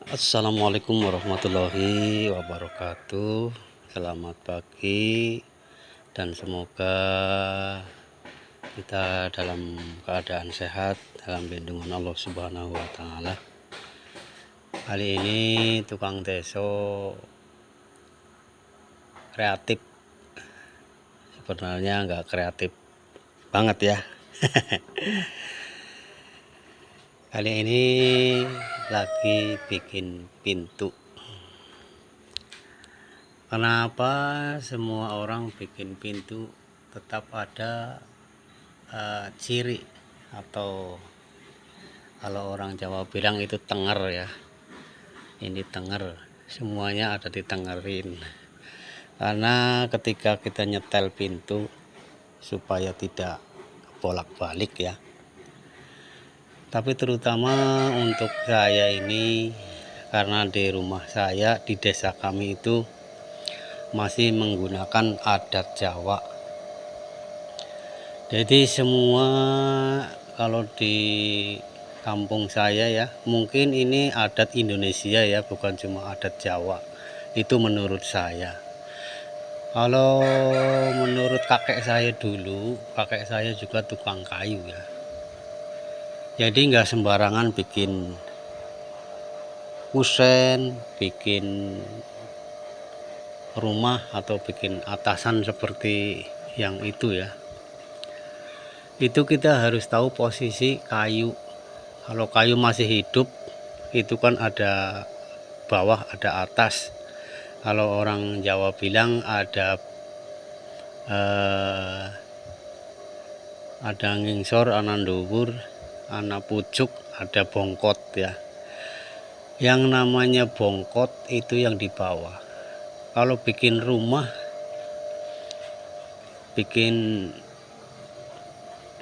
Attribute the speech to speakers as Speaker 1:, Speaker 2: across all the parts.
Speaker 1: Assalamualaikum warahmatullahi wabarakatuh. Selamat pagi dan semoga kita dalam keadaan sehat dalam lindungan Allah Subhanahu wa taala. Kali ini tukang deso kreatif. Sebenarnya nggak kreatif banget ya. Kali ini lagi bikin pintu. Kenapa semua orang bikin pintu tetap ada ciri atau kalau orang Jawa bilang itu tenger ya. Ini tenger, semuanya ada ditengerin. Karena ketika kita nyetel pintu supaya tidak bolak-balik ya. Tapi terutama untuk saya ini, karena di rumah saya di desa kami itu masih menggunakan adat Jawa. Jadi semua kalau di kampung saya ya, mungkin ini adat Indonesia ya, bukan cuma adat Jawa. Itu menurut saya. Kalau menurut kakek saya dulu, kakek saya juga tukang kayu ya. Jadi nggak sembarangan bikin kusen, bikin rumah atau bikin atasan seperti yang itu ya. Itu kita harus tahu posisi kayu. Kalau kayu masih hidup itu kan ada bawah, ada atas. Kalau orang Jawa bilang ada ngingsor, ana dhuwur, ana pucuk, ada bongkot ya. Yang namanya bongkot itu yang di bawah. Kalau bikin rumah, bikin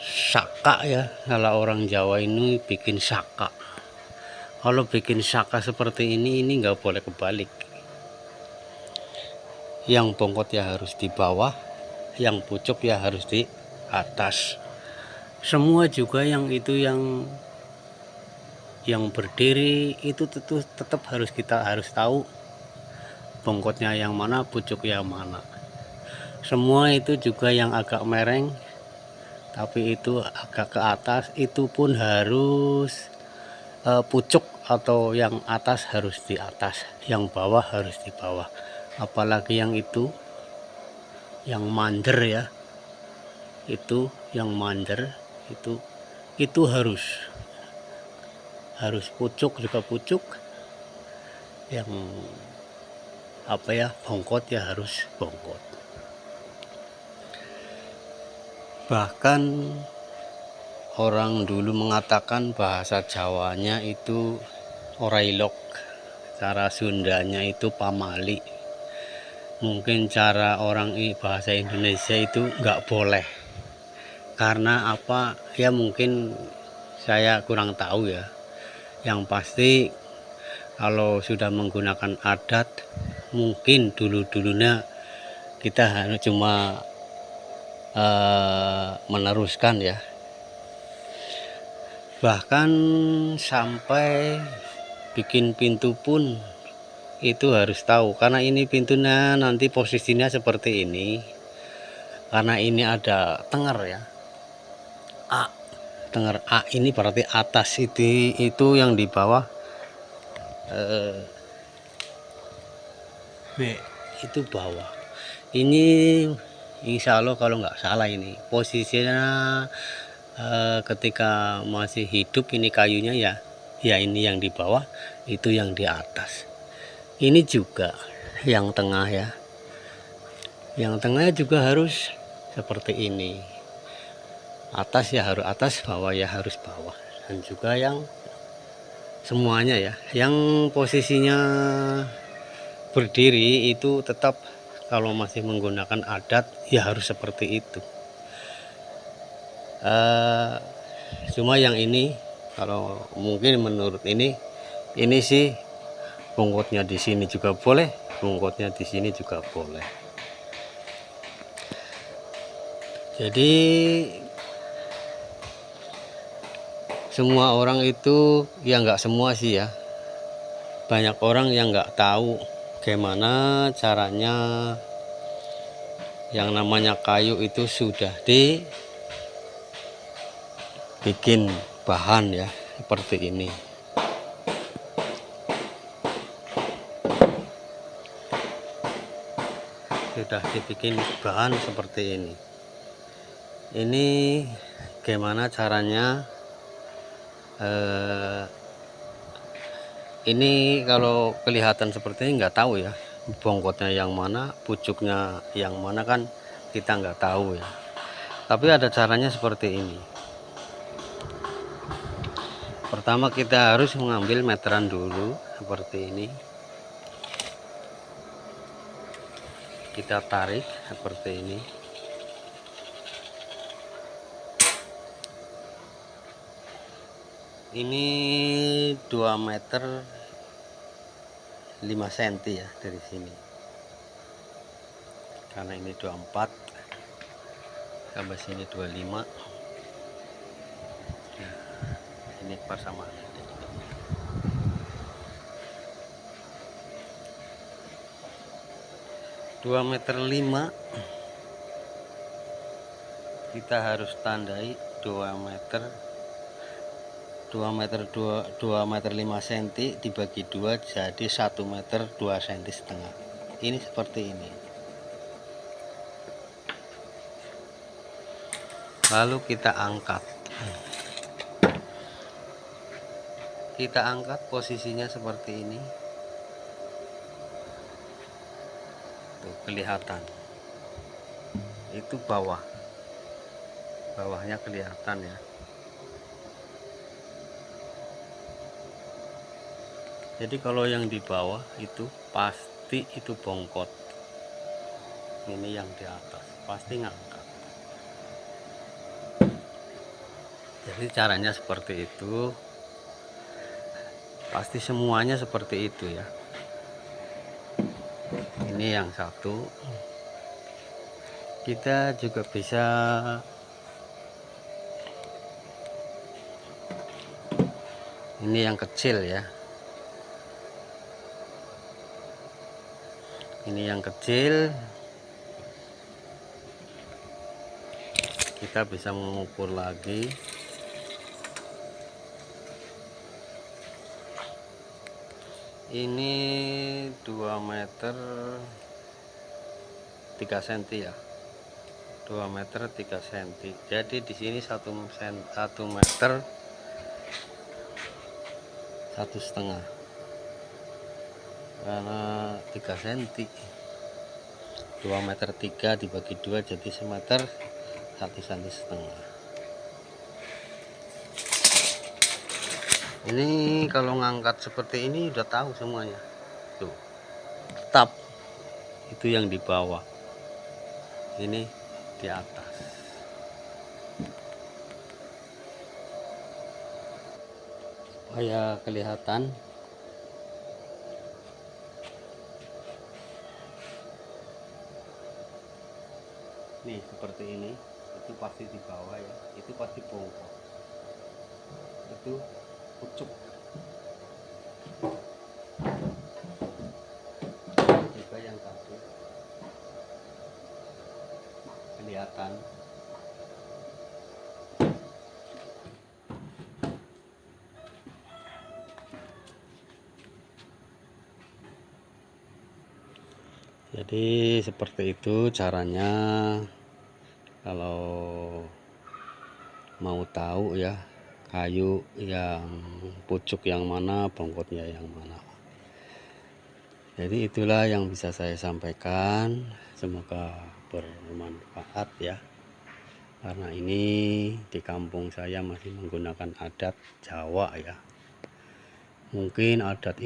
Speaker 1: saka ya, kalau orang Jawa ini bikin saka. Kalau bikin saka seperti ini nggak boleh kebalik. Yang bongkot ya harus di bawah, yang pucuk ya harus di atas. Semua juga yang itu yang berdiri itu tetap kita harus tahu bongkotnya yang mana, pucuk yang mana. Semua itu juga yang agak mereng tapi itu agak ke atas itu pun harus pucuk atau yang atas harus di atas, yang bawah harus di bawah. Apalagi yang itu yang mander ya, itu yang mander itu harus pucuk juga pucuk, yang bongkot ya harus bongkot. Bahkan orang dulu mengatakan bahasa Jawanya itu orailok, cara Sundanya itu pamali. Mungkin cara orang bahasa Indonesia itu nggak boleh. Karena apa? Ya mungkin saya kurang tahu ya. Yang pasti kalau sudah menggunakan adat, mungkin dulu-dulunya kita hanya cuma meneruskan ya. Bahkan sampai bikin pintu pun itu harus tahu, karena ini pintunya nanti posisinya seperti ini. Karena ini ada tenger ya, A, tenger A ini berarti atas, itu yang di bawah B itu bawah. Ini insya Allah kalau nggak salah ini posisinya ketika masih hidup ini kayunya ya ini yang di bawah, itu yang di atas. Ini juga yang tengah ya, yang tengah juga harus seperti ini. Atas ya harus atas, bawah ya harus bawah. Dan juga yang semuanya ya, yang posisinya berdiri itu tetap kalau masih menggunakan adat ya harus seperti itu. Cuma yang ini kalau mungkin menurut ini sih bongkotnya di sini juga boleh, bongkotnya di sini juga boleh. Jadi semua orang itu ya nggak semua sih ya, banyak orang yang nggak tahu gimana caranya yang namanya kayu itu sudah dibikin bahan ya seperti ini. Sudah dibikin bahan seperti ini. Ini gimana caranya? Ini kalau kelihatan seperti ini nggak tahu ya, bongkotnya yang mana, pucuknya yang mana kan kita nggak tahu ya. Tapi ada caranya seperti ini. Pertama kita harus mengambil meteran dulu seperti ini. Kita tarik seperti ini. Ini 2 meter 5 cm ya dari sini. Karena ini 24 sampai sini 25. Nah, ini persamaan. 2 meter 5 kita harus tandai 2 meter 5 cm dibagi 2 jadi 1 meter 2 cm setengah. Ini seperti ini. Lalu kita angkat. Kita angkat posisinya seperti ini. Tuh, kelihatan. Itu bawah. Bawahnya kelihatan ya. Jadi kalau yang di bawah itu pasti itu bongkot. Ini yang di atas pasti ngangkat. Jadi caranya seperti itu. Pasti semuanya seperti itu ya. Ini yang satu. Kita juga bisa ini yang kecil ya. Ini yang kecil, kita bisa mengukur lagi. Ini 2 meter 3 cm ya. 2 meter 3 cm. Jadi di sini 1 meter 1,5. Karena 3 cm 2 meter 3 dibagi 2 jadi 1 meter 1,5 cm. Ini kalau ngangkat seperti ini udah tahu semuanya tuh, tetap itu yang di bawah, ini di atas. Supaya kelihatan. Nih seperti ini, itu pasti di bawah ya, itu pasti bongkok, itu pucuk. Juga yang satu kelihatan. Jadi seperti itu caranya. Kalau mau tahu ya, kayu yang pucuk yang mana, bongkotnya yang mana. Jadi itulah yang bisa saya sampaikan. Semoga bermanfaat ya. Karena ini di kampung saya masih menggunakan adat Jawa ya. Mungkin adat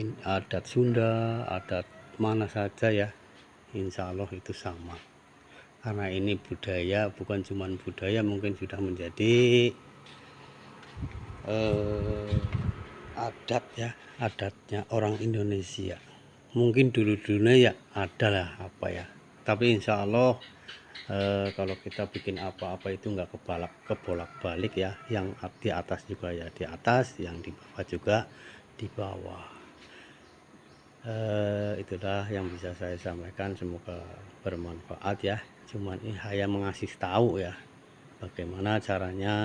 Speaker 1: Sunda, adat mana saja ya, insya Allah itu sama. Karena ini budaya, bukan cuma budaya, mungkin sudah menjadi adat ya, adatnya orang Indonesia. Mungkin dulu-dulunya ya adalah apa ya, tapi insya Allah kalau kita bikin apa-apa itu nggak kebolak-balik ya, yang di atas juga ya di atas, yang di bawah juga di bawah. Itulah yang bisa saya sampaikan, semoga bermanfaat ya. Cuman ini saya mengasih tahu ya, bagaimana caranya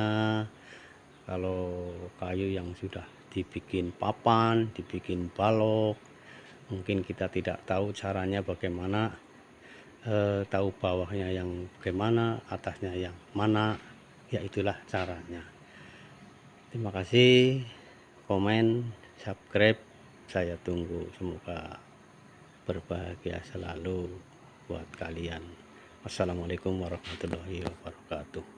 Speaker 1: kalau kayu yang sudah dibikin papan, dibikin balok, mungkin kita tidak tahu caranya bagaimana, tahu bawahnya yang bagaimana, atasnya yang mana, ya itulah caranya. Terima kasih, komen, subscribe, saya tunggu. Semoga berbahagia selalu buat kalian. Wassalamualaikum warahmatullahi wabarakatuh.